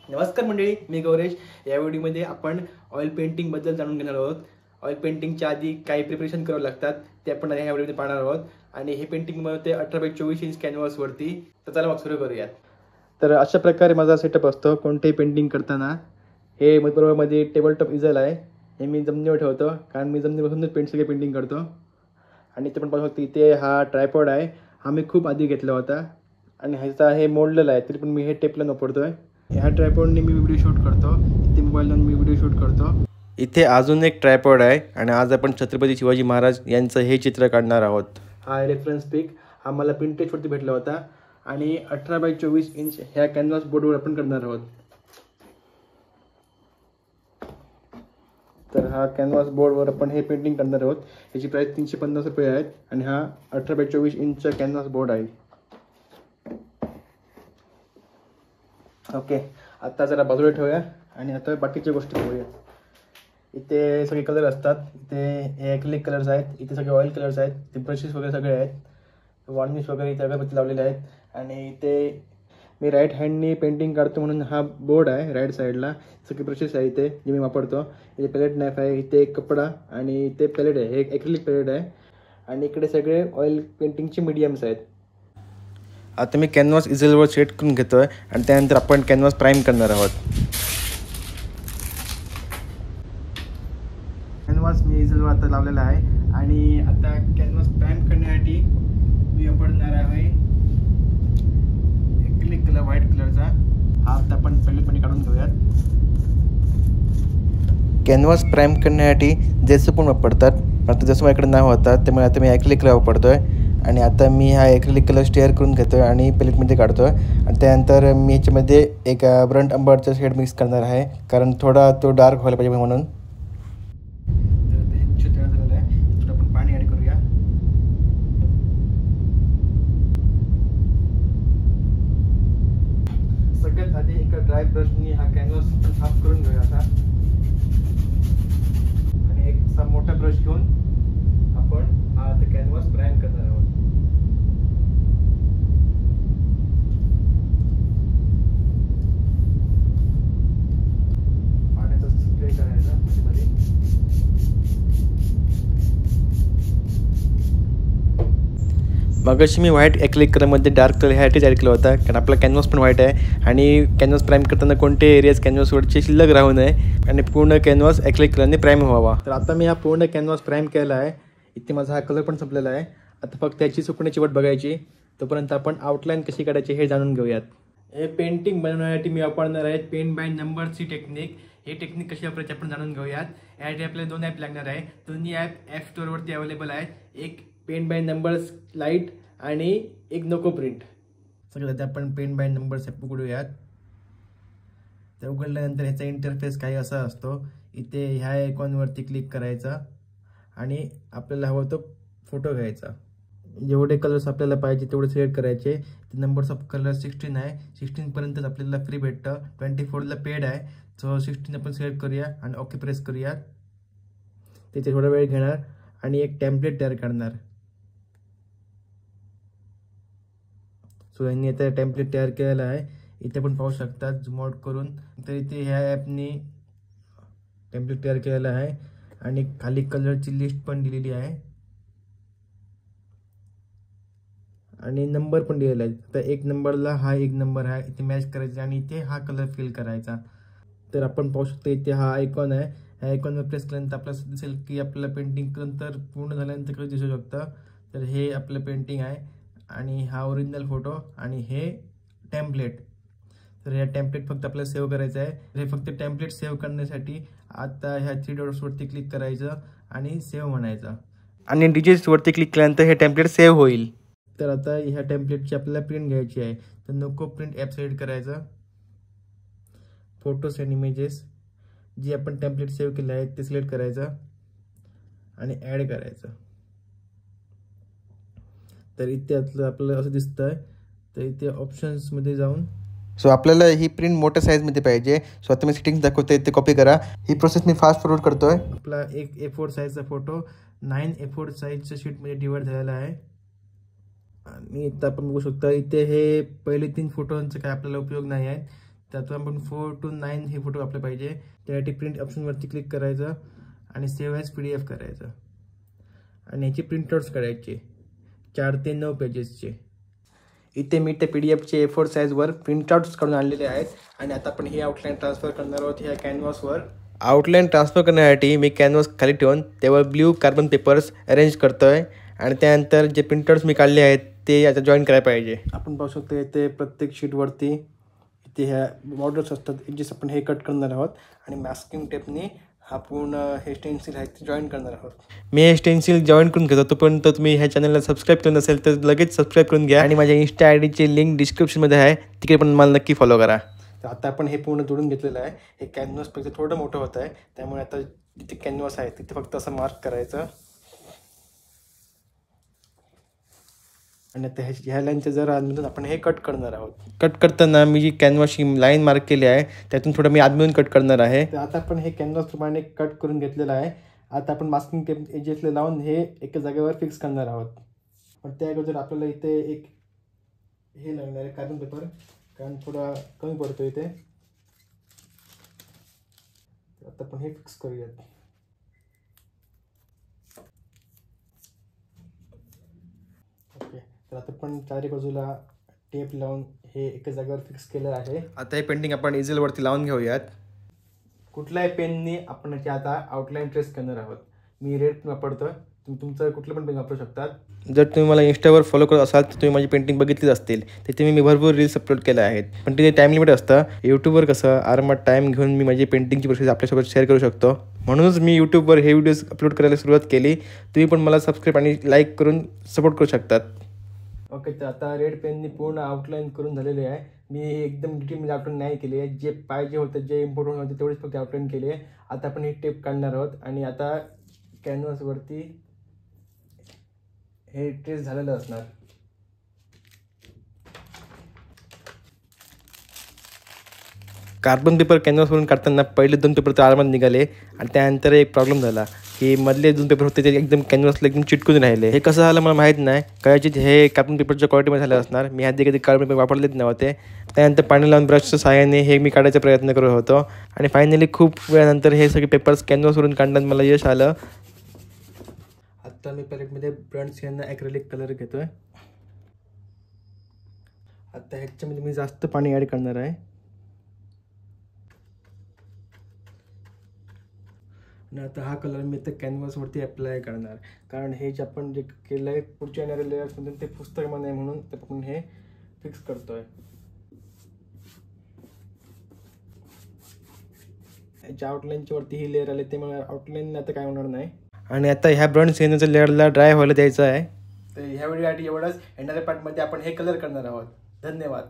नमस्कार मंडळी, मी गौरेश। या व्हिडिओमध्ये आपण ऑइल पेंटिंग बद्दल जाणून घेणार आहोत। ऑइल पेंटिंगच्या आधी काही प्रिपरेशन करावं लागतात ते आपण या व्हिडिओमध्ये पाहणार आहोत। आणि हे पेंटिंग बनवते 18x24 इंच कॅनव्हास वरती। तर चला मग सुरू करूयात। तर अशा प्रकारे माझा सेटअप असतो कोणतेही पेंटिंग करताना। हे मध्ये टेबल टॉप इझल आहे, हे मी जमिनीवर ठेवतो कारण मी जमिनीपासूनच सगळे पेंटिंग करतो। आणि ते पण पाहू शकतो इथे हा ट्रायपॉड आहे, हा मी खूप आधी घेतला होता आणि ह्याचा हे मोडलेला आहे, तरी पण मी हे टेपला वापरतोय। ह्या ट्रायपॉडने मी व्हिडिओ शूट करतो, इथे मोबाईल लावून मी व्हिडिओ शूट करतो। इथे अजून एक ट्रायपॉड आहे आणि आज आपण छत्रपती शिवाजी महाराज यांचं हे चित्र काढणार आहोत। हा रेफरन्स पिक हा मला पिंटरेस्टवरती भेटला होता आणि 18x24 इंच ह्या कॅनव्हास बोर्डवर आपण करणार आहोत। तर हा कॅनव्हास बोर्डवर आपण हे पेंटिंग करणार आहोत। याची प्राइस 350 रुपये आहे आणि हा 18x24 इंचचा कॅनव्हास बोर्ड आहे। ओके, आता जरा बाजूला ठेवूया आणि आता बाकीच्या गोष्टी बघूया। इथे सगळे कलर असतात, इथे ॲक्रिलिक कलर्स आहेत, इथे सगळे ऑइल कलर्स आहेत, ते ब्रशेस वगैरे सगळे आहेत, वॉर्निश वगैरे इथे अगरबत्ती लावलेले आहेत। आणि इथे मी राईट हँडनी पेंटिंग काढतो म्हणून हा बोर्ड आहे, राईट साईडला सगळे ब्रशेस आहे इथे जे मी वापरतो। इथे पॅलेट नाईफ आहे, इथे एक कपडा आणि इथे पॅलेट आहे, हे ॲक्रिलिक पॅलेट आहे। आणि इकडे सगळे ऑइल पेंटिंगचे मीडियम्स आहेत। आता मी कॅनव्हास इझलवर सेट करून घेतोय आणि त्यानंतर आपण कॅनव्हास प्राइम करणार आहोत। कॅनव्हास मी इझलवर आता लावलेला आहे आणि आता कॅनव्हास प्राइम करण्यासाठी मी वापरणार आहे ॲक्रिलिक कलर व्हाईट कलरचा। हा आता आपण पहिले काढून घेऊयात। कॅनव्हास प्राइम करण्यासाठी जेसो पण वापरतात, पण जसं माझ्याकडे नाही होता त्यामुळे आता मी ॲक्रिलिक कलर वापरतोय। आणि आता मी हा ॲक्रिलिक कलर स्टेअर करून घेतोय आणि प्लेटमध्ये काढतोय आणि त्यानंतर मी ह्याच्यामध्ये एक ब्रंट अंबरचा शेड मिक्स करणार आहे कारण थोडा तो डार्क व्हायला पाहिजे म्हणून। तयार झालेलं आहे, थोडं आपण पाणी ॲड करूया। सगळ्यात आधी एका ड्राय ब्रशनी हा कॅनव्हास साफ करून घेऊया आता आणि एक मोठा ब्रश घेऊन आपण हा कॅनव्हास प्राइम करणार आहोत। मगाशी मी व्हाईट ॲक्रिलिक कलरमध्ये डार्क कलर ह्यासाठी ॲड केला होता कारण आपला कॅनव्हास पण व्हाईट आहे आणि कॅनव्हास प्राइम करताना कोणते एरियाज कॅनव्हासवरचे शिल्लक राहू नये आणि पूर्ण कॅनव्हास ॲक्रिलिक कलरने प्राइम व्हावा। तर आता मी हा पूर्ण कॅनव्हास प्राइम केला आहे, इथे माझा हा कलर पण संपलेला आहे। आता फक्त त्याची सुकण्याची वाट बघायची, तोपर्यंत आपण आउटलाईन कशी काढायची हे जाणून घेऊयात। हे पेंटिंग बनवण्यासाठी मी वापरणार आहे पेन बाय नंबरची टेक्निक। हे टेक्निक कशी वापरायची आपण जाणून घेऊयात। यासाठी आपल्याला 2 ॲप लागणार आहे, दोन्ही ॲप ॲप स्टोअरवरती अवेलेबल आहेत, एक पेन बाय नंबर्स लाईट आणि एक नको प्रिंट। सगळं आपण पेन बाय नंबर्स ॲप उघडूयात। तर उघडल्यानंतर ह्याचा इंटरफेस काही असा असतो, इथे ह्या आयकॉनवरती क्लिक करायचा आणि आपल्याला हवं तो फोटो घ्यायचा। जेवढे कलर्स आपल्याला पाहिजे तेवढे सिलेक्ट करायचे। नंबर्स ऑफ कलर 16 आहे, 16 पर्यंतच आपल्याला फ्री भेटतं, 24ला पेड आहे। सो 16 आपण सिलेक्ट करूया आणि ओके प्रेस करूया। त्याचे थोडा वेळ घेणार आणि एक टेम्पलेट तयार करणार। सो यांनी आता टेम्पलेट तयार केलेला आहे, इथे पण पाहू शकता झूम आउट करून। तर इथे ह्या ॲपनी टेम्पलेट तयार केलेला आहे आणि खाली कलरची लिस्ट पण दिलेली आहे आणि नंबर पण दिलेला आहे। तर एक नंबरला हा एक नंबर आहे, इथे मॅच करायचा आणि इथे हा कलर फिल करायचा। तर आपण पाहू शकतो इथे हा आयकॉन आहे, ह्या आयकॉनवर प्रेस केल्यानंतर आपल्याला दिसेल की आपलं पेंटिंग नंतर पूर्ण झाल्यानंतर कसं दिसू शकतं। तर हे आपलं पेंटिंग आहे आणि हा ओरिजिनल फोटो आणि हे टेम्पलेट। तर ह्या टेम्पलेट फक्त आपल्याला सेव्ह करायचं आहे। हे फक्त टेम्पलेट सेव्ह करण्यासाठी आता ह्या 3 डॉट्सवरती क्लिक करायचं आणि सेव्ह म्हणायचं आणि डिजिट्सवरती क्लिक केल्यानंतर हे टेम्पलेट सेव्ह होईल। तर आता ह्या टेम्पलेटची आपल्याला प्रिंट घ्यायची आहे, तर नको प्रिंट ॲप सिलेक्ट करायचं, फोटोज अँड इमेजेस जी आपण टेम्पलेट सेव्ह केलं आहे ते सिलेक्ट करायचं आणि ॲड करायचं। तर इथे आपल्याला असं दिसतंय, तर इथे ऑप्शन्समध्ये जाऊन आपल्याला ही प्रिंट मोठ्या साईजमध्ये पाहिजे। सो आता मी सेटिंग्स दाखवते, ते कॉपी करा। ही प्रोसेस मी फास्ट फॉरवर्ड करतोय। आपला एक A4 साईजचा फोटो 9 A4 साईजच्या शीटमध्ये डिवाइड झालेला आहे आणि इथं आपण बघू शकता इथे हे पहिले 3 फोटोंचा काय आपल्याला उपयोग नाही आहे, त्यातून आपण 4 to 9 हे फोटो आपले पाहिजे. त्यासाठी प्रिंट ऑप्शनवरती क्लिक करायचं आणि सेव्ह ॲज PDF करायचं आणि ह्याची प्रिंटआउट्स काढायचे 4 ते 9 पेजेसचे. इथे मी त्या PDFचे A4 साईजवर प्रिंटआउट्स काढून आणलेले आहेत आणि आता आपण हे आउटलाईन ट्रान्सफर करणार आहोत ह्या कॅनव्हासवर. आउटलाईन ट्रान्सफर करण्यासाठी मी कॅनव्हास खाली ठेवून त्यावर ब्ल्यू कार्बन पेपर्स अरेंज करतो आहे आणि त्यानंतर जे प्रिंटआउट्स मी काढले आहेत ते आता जॉईन करायला पाहिजे. आपण पाहू शकतो इथे प्रत्येक शीटवरती इथे ह्या बॉर्डर्स असतात जे आपण हे कट करणार आहोत आणि मास्किंग टेपनी हा पूर्ण हे स्टेन्सिल आहे ते जॉईन करणार आहोत. मी हे स्टेन्सिल जॉईन करून घेतो. तोपर्यंत तुम्ही ह्या चॅनलला सबस्क्राईब केलं नसेल तर लगेच सबस्क्राईब करून घ्या आणि माझ्या इंस्टा IDची लिंक डिस्क्रिप्शनमध्ये आहे, तिकडे पण मला नक्की फॉलो करा. तर आता आपण हे पूर्ण जोडून घेतलेलं आहे. हे कॅनव्हासपेक्षा थोडं मोठं होतं आहे, त्यामुळे आता जिथे कॅनव्हास आहे तिथे फक्त असं मार्क करायचं आणि आता ह्या लाईनच्या जरा आतमधून आपण हे कट करणार आहोत. कट करताना मी जी कॅनव्हासची लाईन मार्क केली आहे त्यातून थोडं मी आतमधून कट करणार आहे. तर आता आपण हे कॅनव्हासप्रमाणे कट करून घेतलेलं आहे. आता आपण मास्किंग टेप एजेसला लावून हे एका जागेवर फिक्स करणार आहोत. पण त्या अगोदर आपल्याला इथे एक हे लागणार आहे कार्बन पेपर, कारण थोडा कमी पडतो इथे. आता आपण हे फिक्स करूयात. ओके, तर आता आपण चारी बाजूला टेप लावून हे एका जागेवर फिक्स केलं आहे. आता हे पेंटिंग आपण इझेलवरती लावून घेऊयात. कुठल्याही पेनने आपण याची आता आउटलाईन ट्रेस करणार आहोत. मी रेड पेन वापरतो, तुम्ही तुमचं कुठलं पण पेन वापरू शकतात. जर तुम्ही मला इंस्टावर फॉलो करत असाल तर तुम्ही माझी पेंटिंग बघितलीच असतील. तिथे मी भरपूर रील्स अपलोड केल्या आहेत, पण तिथे टाईम लिमिट असतं. यूट्यूबवर कसं आरामात टाईम घेऊन मी माझी पेंटिंगची प्रोसेस आपल्यासोबत शेअर करू शकतो. म्हणूनच मी यूट्यूबवर हे व्हिडिओज अपलोड करायला सुरुवात केली. तुम्ही पण मला सबस्क्राईब आणि लाईक करून सपोर्ट करू शकतात. ओके, तर आता रेड पेननी पूर्ण आउटलाईन करून झालेले आहे. मी एकदम डिटेलमध्ये आउटलाईन नाही केली आहे. जे पाहिजे होतं, जे इम्पॉर्टंट होतं तेवढेच फक्त आउटलाईन केली आहे. आता आपण ही टेप काढणार आहोत आणि आता कॅनव्हासवरती हे ट्रेस झालेलं असणार. कार्बन पेपर कॅनव्हासवरून काढताना पहिले 2 पेपर तर आरामात निघाले आणि त्यानंतर एक प्रॉब्लेम झाला की मधले 2 पेपर होते ते एकदम कॅनव्हासला एकदम चिटकून राहिले. हे कसं झालं मला माहीत नाही. कदाचित हे कार्बन पेपरच्या क्वालिटीमध्ये झालं असणार. मी आधी कधी कार्बन पेपर वापरलेच नव्हते. त्यानंतर पाणी लावून ब्रशच्या सहाय्याने हे मी काढायचा प्रयत्न करत होतो आणि फायनली खूप वेळानंतर हे सगळे पेपर्स कॅनव्हासवरून काढण्यात मला यश आलं. आता मी पॅलेटमध्ये ब्रँड्स यांना ॲक्रेलिक कलर घेतो आहे. आता ह्याच्यामध्ये मी जास्त पाणी ॲड करणार आहे आणि आता हा कलर मी तर कॅनव्हासवरती अप्लाय करणार, कारण हे जे आपण जे केलं आहे पुढच्या येणाऱ्या लेयर्समधून ते पुस्तकामध्ये नाही, म्हणून ते आपण हे फिक्स करतोय. याच्या आउटलाईनच्या वरती ही लेअर आले ते मला आउटलाईन आता काय होणार नाही. आणि आता ह्या ब्रंट सेनच्या लेअरला ड्राय व्हायला द्यायचं आहे. तर ह्या व्हिडिओसाठी एवढंच. येणाऱ्या पार्टमध्ये आपण हे कलर करणार आहोत. धन्यवाद.